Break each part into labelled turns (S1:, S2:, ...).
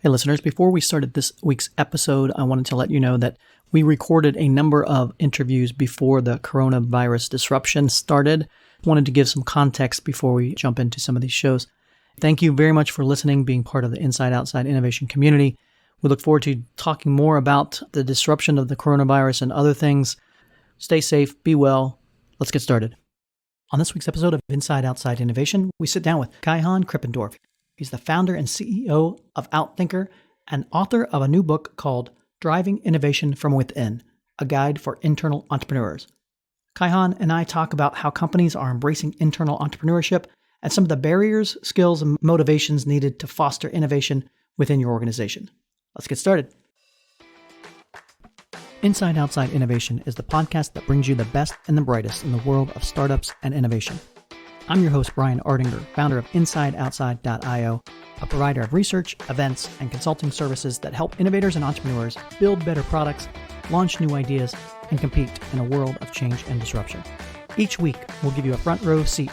S1: Hey, listeners, before we started this week's episode, I wanted to let you know that we recorded a number of interviews before the coronavirus disruption started. Wanted to give some context before we jump into some of these shows. Thank you very much for listening, being part of the Inside Outside Innovation community. We look forward to talking more about the disruption of the coronavirus and other things. Stay safe, be well. Let's get started. On this week's episode of Inside Outside Innovation, we sit down with Kaihan Krippendorff. He's the founder and CEO of Outthinker and author of a new book called Driving Innovation from Within, a guide for internal entrepreneurs. Kaihan and I talk about how companies are embracing internal entrepreneurship and some of the barriers, skills, and motivations needed to foster innovation within your organization. Let's get started. Inside Outside Innovation is the podcast that brings you the best and the brightest in the world of startups and innovation. I'm your host, Brian Ardinger, founder of InsideOutside.io, a provider of research, events, and consulting services that help innovators and entrepreneurs build better products, launch new ideas, and compete in a world of change and disruption. Each week, we'll give you a front row seat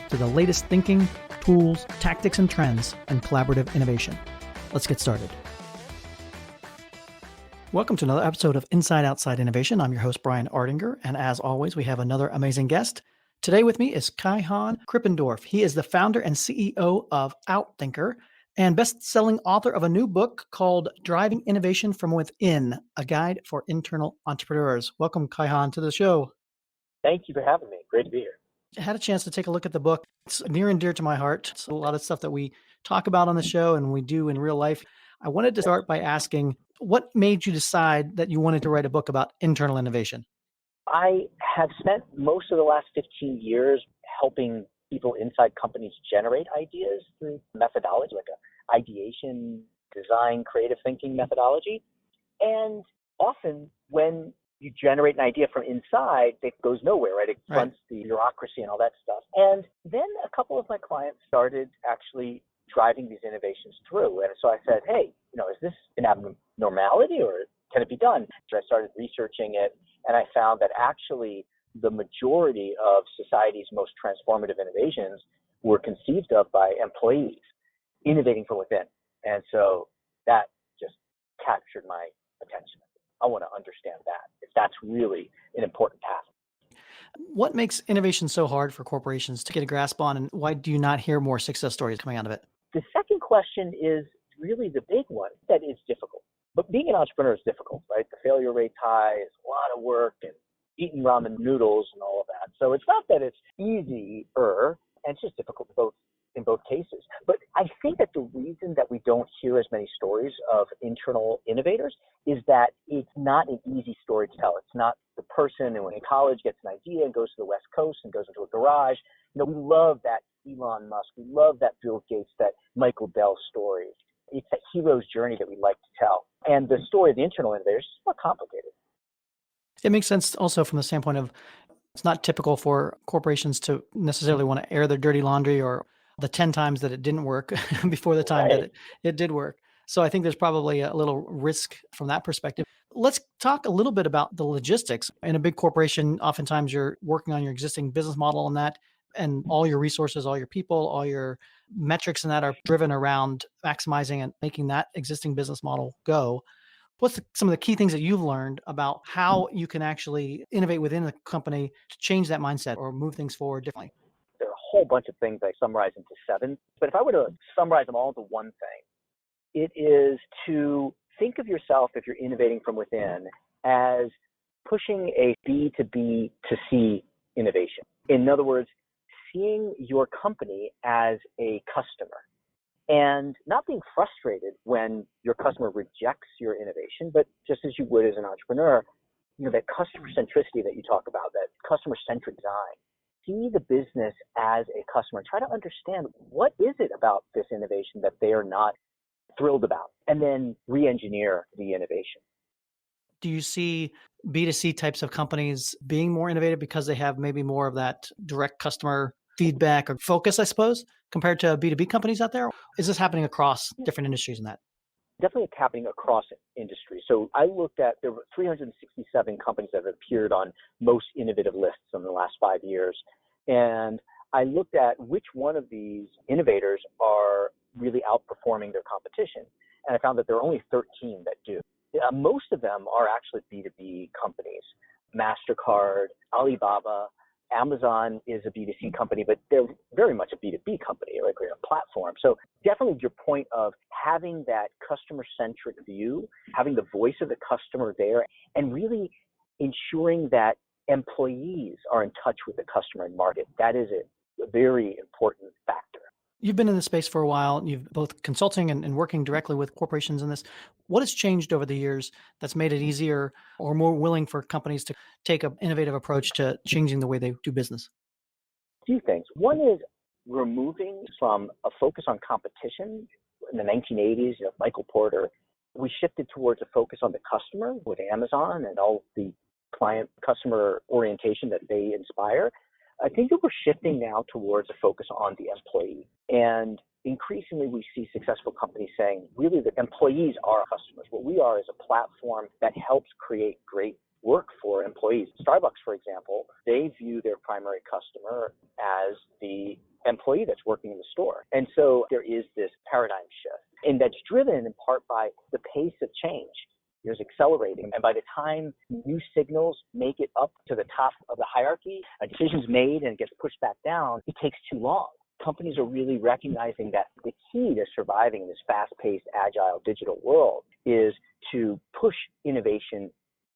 S1: to the latest thinking, tools, tactics, and trends in collaborative innovation. Let's get started. Welcome to another episode of Inside Outside Innovation. I'm your host, Brian Ardinger, and as always, we have another amazing guest. Today with me is Kaihan Krippendorff. He is the founder and CEO of Outthinker and best-selling author of a new book called Driving Innovation from Within, a guide for internal entrepreneurs. Welcome, Kaihan, to the show.
S2: Thank you for having me. Great to be here.
S1: I had a chance to take a look at the book. It's near and dear to my heart. It's a lot of stuff that we talk about on the show and we do in real life. I wanted to start by asking, what made you decide that you wanted to write a book about internal innovation?
S2: I have spent most of the last 15 years helping people inside companies generate ideas through methodology, like a ideation, design, creative thinking methodology. And often when you generate an idea from inside, it goes nowhere, right? It fronts the bureaucracy and all that stuff. And then a couple of my clients started actually driving these innovations through. And so I said, hey, is this an abnormality or can it be done? So I started researching it, and I found that actually the majority of society's most transformative innovations were conceived of by employees innovating from within. And so that just captured my attention. I want to understand that, if that's really an important task.
S1: What makes innovation so hard for corporations to get a grasp on, and why do you not hear more success stories coming out of it?
S2: The second question is really the big one, that is difficult. But being an entrepreneur is difficult, right? The failure rate's high, it's a lot of work, and eating ramen noodles and all of that. So it's not that it's easier, and it's just difficult in both cases. But I think that the reason that we don't hear as many stories of internal innovators is that it's not an easy story to tell. It's not the person who in college gets an idea and goes to the West Coast and goes into a garage. We love that Elon Musk, we love that Bill Gates, that Michael Dell story. It's that hero's journey that we like to tell. And the story of the internal innovators is more complicated.
S1: It makes sense also from the standpoint of it's not typical for corporations to necessarily want to air their dirty laundry or the 10 times that it didn't work before the time that it did work. So I think there's probably a little risk from that perspective. Let's talk a little bit about the logistics. In a big corporation, oftentimes you're working on your existing business model and that, and all your resources, all your people, all your metrics and that are driven around maximizing and making that existing business model go. What's some of the key things that you've learned about how you can actually innovate within the company to change that mindset or move things forward differently?
S2: There are a whole bunch of things I summarize into 7, but if I were to summarize them all into one thing, it is to think of yourself, if you're innovating from within, as pushing a B to B to C innovation. In other words, seeing your company as a customer and not being frustrated when your customer rejects your innovation, but just as you would as an entrepreneur, that customer centricity that you talk about, that customer-centric design. See the business as a customer. Try to understand what is it about this innovation that they are not thrilled about, and then re-engineer the innovation.
S1: Do you see B2C types of companies being more innovative because they have maybe more of that direct customer feedback or focus, I suppose, compared to B2B companies out there? Is this happening across different industries in that?
S2: Definitely happening across industries. So I looked at, there were 367 companies that have appeared on most innovative lists in the last 5 years. And I looked at which one of these innovators are really outperforming their competition. And I found that there are only 13 that do. Most of them are actually B2B companies. MasterCard, Alibaba, Amazon is a B2C company, but they're very much a B2B company, like a platform. So definitely your point of having that customer-centric view, having the voice of the customer there, and really ensuring that employees are in touch with the customer and market. That is a very important factor.
S1: You've been in this space for a while. You've both consulting and working directly with corporations in this. What has changed over the years that's made it easier or more willing for companies to take an innovative approach to changing the way they do business?
S2: A few things. One is removing from a focus on competition. In the 1980s, Michael Porter, we shifted towards a focus on the customer with Amazon and all the client customer orientation that they inspire. I think that we're shifting now towards a focus on the employee. And increasingly, we see successful companies saying, really, the employees are our customers. What we are is a platform that helps create great work for employees. Starbucks, for example, they view their primary customer as the employee that's working in the store. And so there is this paradigm shift. And that's driven in part by the pace of change. Is accelerating. And by the time new signals make it up to the top of the hierarchy, a decision's made and it gets pushed back down, it takes too long. Companies are really recognizing that the key to surviving in this fast-paced, agile, digital world is to push innovation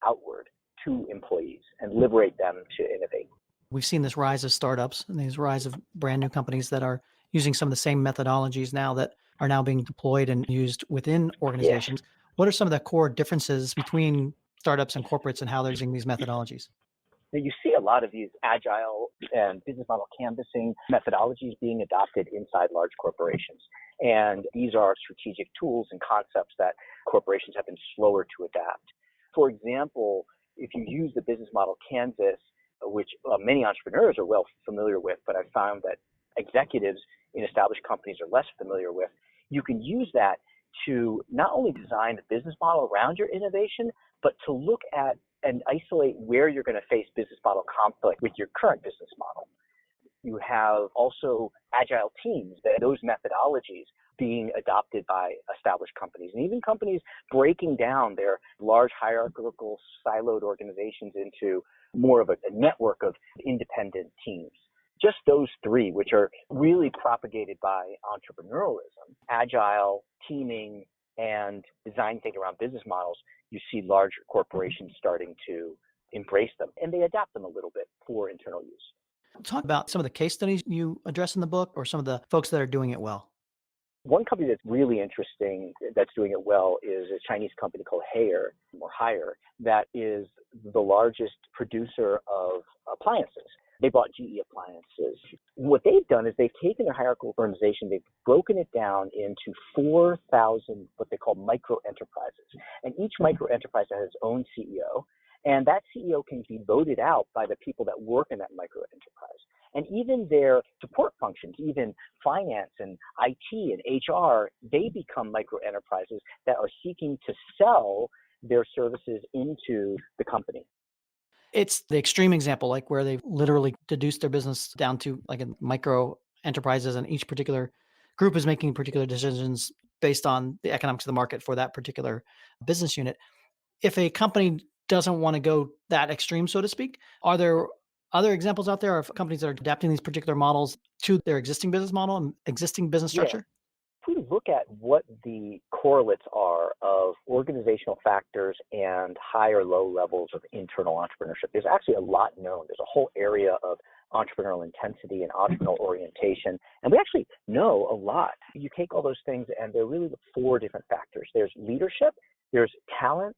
S2: outward to employees and liberate them to innovate.
S1: We've seen this rise of startups and these rise of brand new companies that are using some of the same methodologies now that are now being deployed and used within organizations.
S2: Yes.
S1: What are some of the core differences between startups and corporates and how they're using these methodologies?
S2: Now, you see a lot of these agile and business model canvassing methodologies being adopted inside large corporations. And these are strategic tools and concepts that corporations have been slower to adapt. For example, if you use the business model canvas, which many entrepreneurs are well familiar with, but I found that executives in established companies are less familiar with, you can use that to not only design the business model around your innovation, but to look at and isolate where you're going to face business model conflict with your current business model. You have also agile teams, those methodologies being adopted by established companies, and even companies breaking down their large hierarchical siloed organizations into more of a network of independent teams. Just those three, which are really propagated by entrepreneurialism, agile, teaming, and design thinking around business models, you see larger corporations starting to embrace them, and they adapt them a little bit for internal use.
S1: Talk about some of the case studies you address in the book or some of the folks that are doing it well.
S2: One company that's really interesting that's doing it well is a Chinese company called Haier, that is the largest producer of appliances. They bought GE appliances. What they've done is they've taken their hierarchical organization, they've broken it down into 4,000 what they call micro enterprises. And each micro enterprise has its own CEO. And that CEO can be voted out by the people that work in that micro enterprise. And even their support functions, even finance and IT and HR, they become micro enterprises that are seeking to sell their services into the company.
S1: It's the extreme example, like where they've literally deduced their business down to like a micro enterprises, and each particular group is making particular decisions based on the economics of the market for that particular business unit. If a company doesn't want to go that extreme, so to speak, are there other examples out there of companies that are adapting these particular models to their existing business model and existing business structure?
S2: If we look at what the correlates are of organizational factors and high or low levels of internal entrepreneurship, there's actually a lot known. There's a whole area of entrepreneurial intensity and entrepreneurial orientation, and we actually know a lot. You take all those things, and they're really the four different factors. There's leadership, there's talent,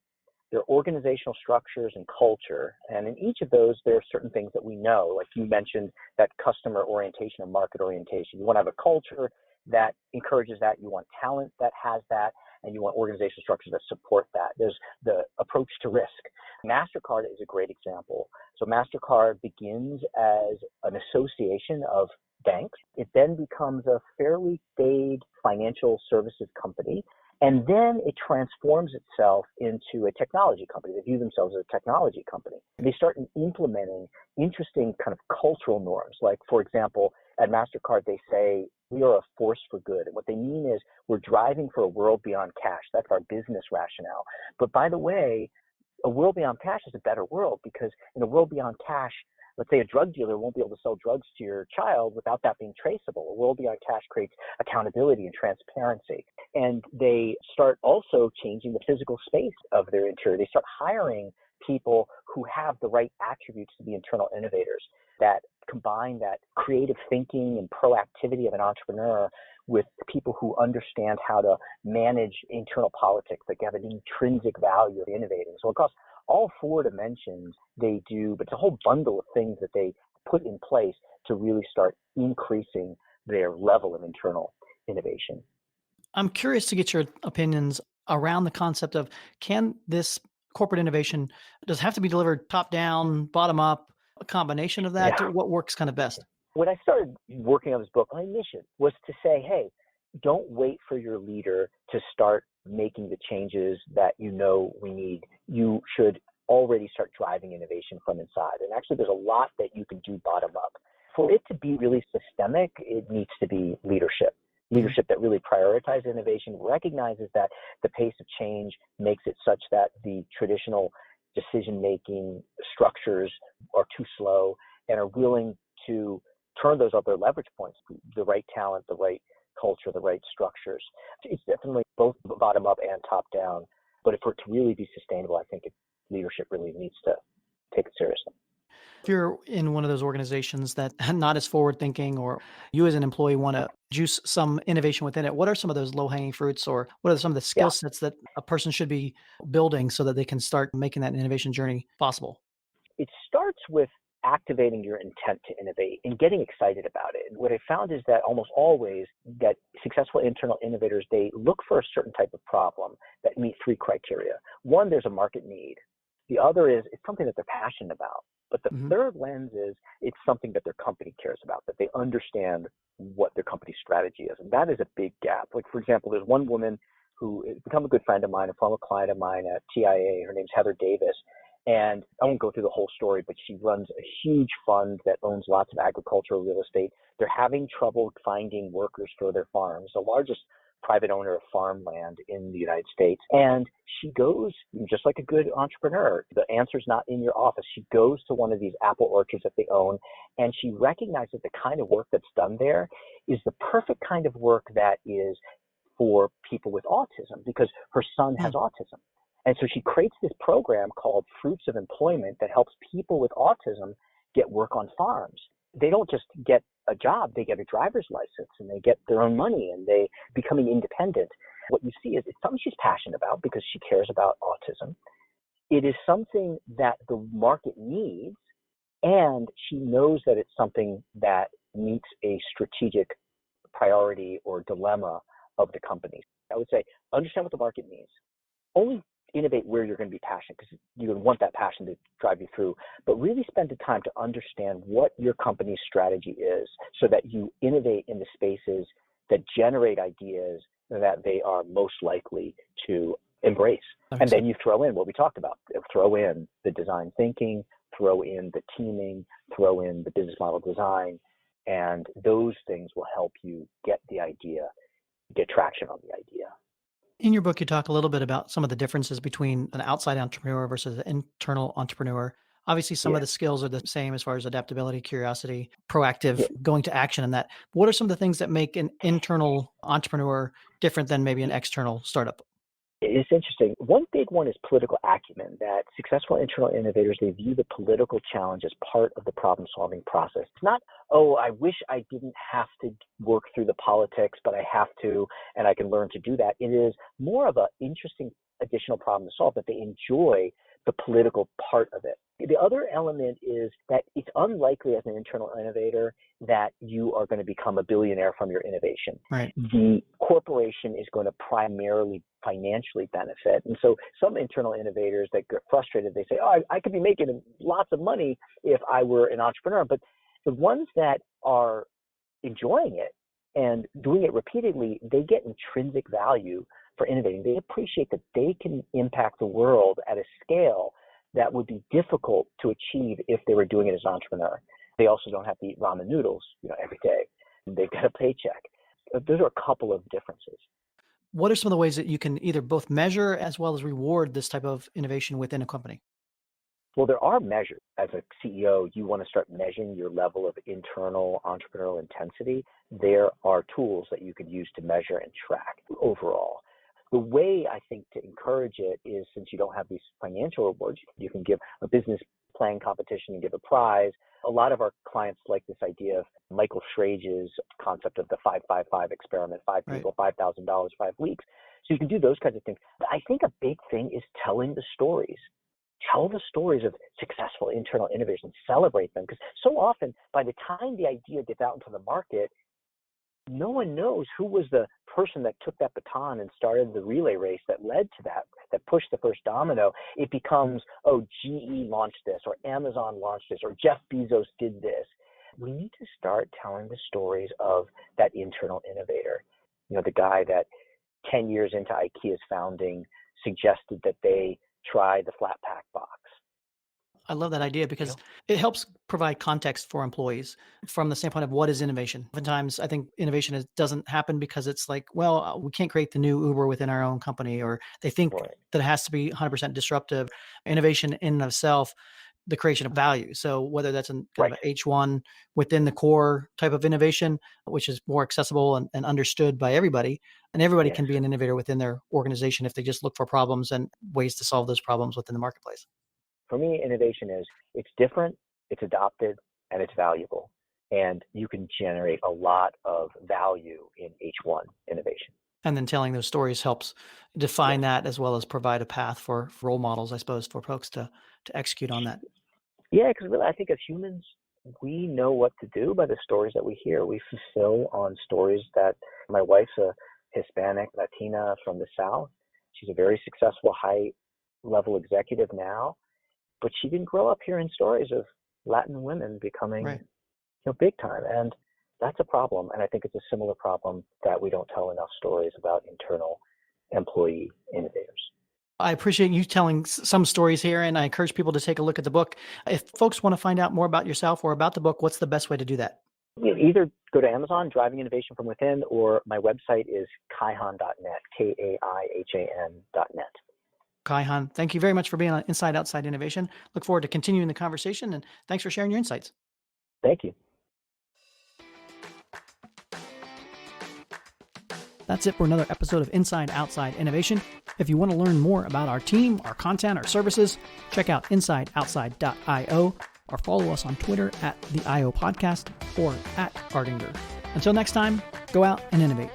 S2: there are organizational structures and culture. And in each of those, there are certain things that we know. Like you mentioned, that customer orientation or market orientation. You want to have a culture that encourages that. You want talent that has that. And you want organizational structures that support that. There's the approach to risk. MasterCard is a great example. So MasterCard begins as an association of banks. It then becomes a fairly staid financial services company. And then it transforms itself into a technology company. They view themselves as a technology company. They start implementing interesting kind of cultural norms. Like, for example, at MasterCard, they say We are a force for good. And what they mean is we're driving for a world beyond cash. That's our business rationale. But by the way, a world beyond cash is a better world, because in a world beyond cash, let's say a drug dealer won't be able to sell drugs to your child without that being traceable. A world beyond cash creates accountability and transparency. And they start also changing the physical space of their interior. They start hiring people who have the right attributes to be internal innovators, that combine that creative thinking and proactivity of an entrepreneur with people who understand how to manage internal politics, that have an intrinsic value of innovating. So across all four dimensions they do, but it's a whole bundle of things that they put in place to really start increasing their level of internal innovation.
S1: I'm curious to get your opinions around the concept of, can this corporate innovation, does it have to be delivered top down, bottom up, a combination of that?
S2: Yeah.
S1: What works kind of best?
S2: When I started working on this book, my mission was to say, hey, don't wait for your leader to start making the changes that you know we need. You should already start driving innovation from inside. And actually, there's a lot that you can do bottom up. For it to be really systemic, it needs to be leadership. Leadership that really prioritizes innovation, recognizes that the pace of change makes it such that the traditional decision-making structures are too slow, and are willing to turn those other leverage points, the right talent, the right culture, the right structures. It's definitely both bottom up and top down. But for it to really be sustainable, I think leadership really needs to take it seriously.
S1: If you're in one of those organizations that not as forward thinking, or you as an employee want to juice some innovation within it, what are some of those low hanging fruits, or what are some of the skill
S2: Yeah.
S1: sets that a person should be building so that they can start making that innovation journey possible?
S2: It starts with activating your intent to innovate and getting excited about it. And what I found is that almost always that successful internal innovators, they look for a certain type of problem that meet three criteria. One, there's a market need. The other is it's something that they're passionate about. But the third lens is it's something that their company cares about, that they understand what their company's strategy is. And that is a big gap. Like, for example, there's one woman who has become a good friend of mine, a former client of mine at TIA. Her name's Heather Davis. And I won't go through the whole story, but she runs a huge fund that owns lots of agricultural real estate. They're having trouble finding workers for their farms, the largest private owner of farmland in the United States. And she goes, just like a good entrepreneur, the answer's not in your office. She goes to one of these apple orchards that they own, and she recognizes the kind of work that's done there is the perfect kind of work that is for people with autism, because her son has autism. And so she creates this program called Fruits of Employment that helps people with autism get work on farms. They don't just get a job, they get a driver's license, and they get their own money, and they becoming independent. What you see is it's something she's passionate about because she cares about autism. It is something that the market needs, and she knows that it's something that meets a strategic priority or dilemma of the company. I would say understand what the market needs. Only innovate where you're going to be passionate, because you want that passion to drive you through, but really spend the time to understand what your company's strategy is so that you innovate in the spaces that generate ideas that they are most likely to embrace. And then you throw in what we talked about, throw in the design thinking, throw in the teaming, throw in the business model design, and those things will help you get the idea, get traction on the idea.
S1: In your book, you talk a little bit about some of the differences between an outside entrepreneur versus an internal entrepreneur. Obviously, some of the skills are the same as far as adaptability, curiosity, proactive, going to action, and that. What are some of the things that make an internal entrepreneur different than maybe an external startup?
S2: It's interesting. One big one is political acumen, that successful internal innovators, they view the political challenge as part of the problem-solving process. It's not, oh, I wish I didn't have to work through the politics, but I have to, and I can learn to do that. It is more of an interesting additional problem to solve, that they enjoy the political part of it. The other element is that it's unlikely as an internal innovator that you are going to become a billionaire from your innovation.
S1: Right.
S2: The corporation is going to primarily financially benefit. And so some internal innovators that get frustrated, they say, oh, I could be making lots of money if I were an entrepreneur. But the ones that are enjoying it and doing it repeatedly, they get intrinsic value for innovating. They appreciate that they can impact the world at a scale that would be difficult to achieve if they were doing it as an entrepreneur. They also don't have to eat ramen noodles, every day. They've got a paycheck. those are a couple of differences.
S1: What are some of the ways that you can either both measure as well as reward this type of innovation within a company?
S2: Well, there are measures. As a CEO, you want to start measuring your level of internal entrepreneurial intensity. There are tools that you could use to measure and track overall. The way I think to encourage it is, since you don't have these financial rewards, you can give a business plan competition and give a prize. A lot of our clients like this idea of Michael Schrage's concept of the 5-5-5 experiment, 5 people, $5,000, 5 weeks. So you can do those kinds of things. But I think a big thing is telling the stories. Tell the stories of successful internal innovation, celebrate them. Because so often, by the time the idea gets out into the market, no one knows who was the person that took that baton and started the relay race that led to that pushed the first domino. It becomes, oh, GE launched this, or Amazon launched this, or Jeff Bezos did this. We need to start telling the stories of that internal innovator. The guy that 10 years into IKEA's founding suggested that they try the flat pack box.
S1: I love that idea because it helps provide context for employees from the standpoint of what is innovation. Oftentimes, I think innovation doesn't happen because it's like, well, we can't create the new Uber within our own company, or they think that it has to be 100% disruptive. Innovation in and of itself, the creation of value. So whether that's kind of an H1 within the core type of innovation, which is more accessible and understood by everybody, and everybody can be an innovator within their organization if they just look for problems and ways to solve those problems within the marketplace.
S2: For me, innovation is, it's different, it's adopted, and it's valuable. And you can generate a lot of value in H1 innovation.
S1: And then telling those stories helps define that, as well as provide a path for role models, I suppose, for folks to execute on that.
S2: Yeah, because really, I think as humans, we know what to do by the stories that we hear. We fulfill on stories that my wife's a Hispanic Latina from the South. She's a very successful high-level executive now. But she didn't grow up hearing stories of Latin women becoming big time. And that's a problem. And I think it's a similar problem that we don't tell enough stories about internal employee innovators.
S1: I appreciate you telling some stories here, and I encourage people to take a look at the book. If folks want to find out more about yourself or about the book, what's the best way to do that?
S2: Either go to Amazon, Driving Innovation from Within, or my website is kaihan.net, KAIHAN.net.
S1: Kaihan, thank you very much for being on Inside Outside Innovation. Look forward to continuing the conversation, and thanks for sharing your insights.
S2: Thank you.
S1: That's it for another episode of Inside Outside Innovation. If you want to learn more about our team, our content, our services, check out insideoutside.io or follow us on Twitter @the IO Podcast or @Ardinger. Until next time, go out and innovate.